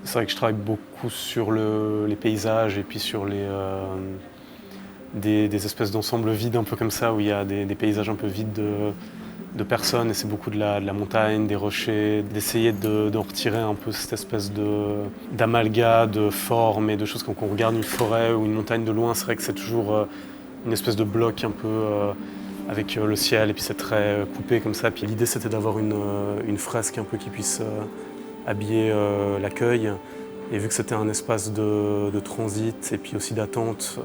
C'est vrai que je travaille beaucoup sur les paysages et puis sur des espèces d'ensembles vides un peu comme ça, où il y a des paysages un peu vides de personnes, et c'est beaucoup de la montagne, des rochers, d'essayer d'en retirer un peu cette espèce d'amalgame, de forme et de choses. Quand on regarde une forêt ou une montagne de loin, c'est vrai que c'est toujours une espèce de bloc un peu avec le ciel et puis c'est très coupé comme ça. Puis l'idée c'était d'avoir une fresque un peu qui puisse habiller l'accueil. Et vu que c'était un espace de transit et puis aussi d'attente,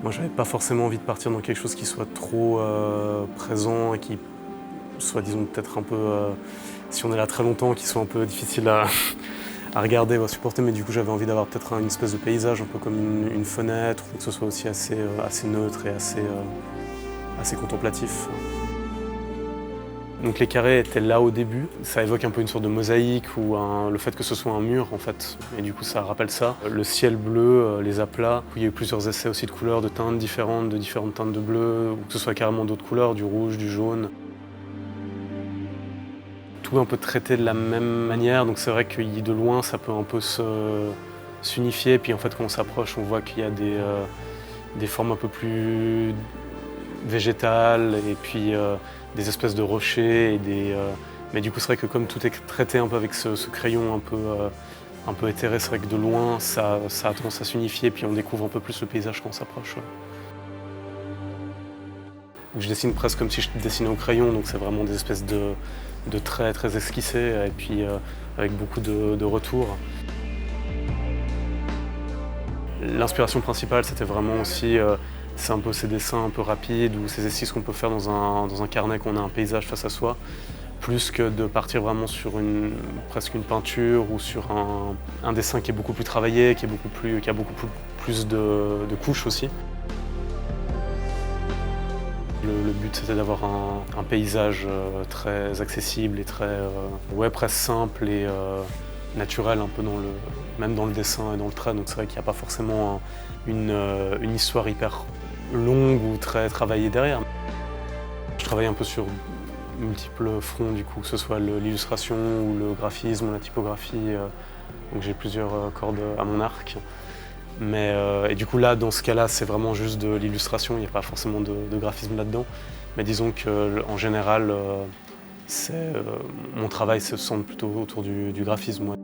moi j'avais pas forcément envie de partir dans quelque chose qui soit trop présent et qui soit, disons, peut-être un peu, si on est là très longtemps, qui soit un peu difficile à regarder ou à supporter. Mais du coup j'avais envie d'avoir peut-être une espèce de paysage un peu comme une fenêtre, ou que ce soit aussi assez neutre et assez contemplatif. Donc les carrés étaient là au début, ça évoque un peu une sorte de mosaïque ou le fait que ce soit un mur en fait, et du coup ça rappelle ça. Le ciel bleu, les aplats, il y a eu plusieurs essais aussi de couleurs, de teintes différentes, de différentes teintes de bleu, ou que ce soit carrément d'autres couleurs, du rouge, du jaune. Tout est un peu traité de la même manière, donc c'est vrai que de loin ça peut un peu s'unifier, puis en fait quand on s'approche on voit qu'il y a des formes un peu plus végétales, et puis des espèces de rochers, mais du coup c'est vrai que comme tout est traité un peu avec ce crayon un peu éthéré, c'est vrai que de loin ça a tendance à s'unifier, puis on découvre un peu plus le paysage quand on s'approche. Ouais. Je dessine presque comme si je dessinais au crayon, donc c'est vraiment des espèces de traits très esquissés, et puis avec beaucoup de retours. L'inspiration principale, c'était vraiment aussi c'est un peu ces dessins un peu rapides ou ces esquisses qu'on peut faire dans un carnet quand on a un paysage face à soi, plus que de partir vraiment sur presque une peinture ou sur un dessin qui est beaucoup plus travaillé, qui a beaucoup plus de couches aussi. Le but c'était d'avoir un paysage très accessible et très presque simple et naturel un peu même dans le dessin et dans le trait, donc c'est vrai qu'il n'y a pas forcément une histoire hyper longue ou très travaillée derrière. Je travaille un peu sur multiples fronts du coup, que ce soit l'illustration ou le graphisme ou la typographie, donc j'ai plusieurs cordes à mon arc. Et du coup là, dans ce cas-là, c'est vraiment juste de l'illustration, il n'y a pas forcément de graphisme là-dedans. Mais disons qu'en général, mon travail se centre plutôt autour du graphisme. Ouais.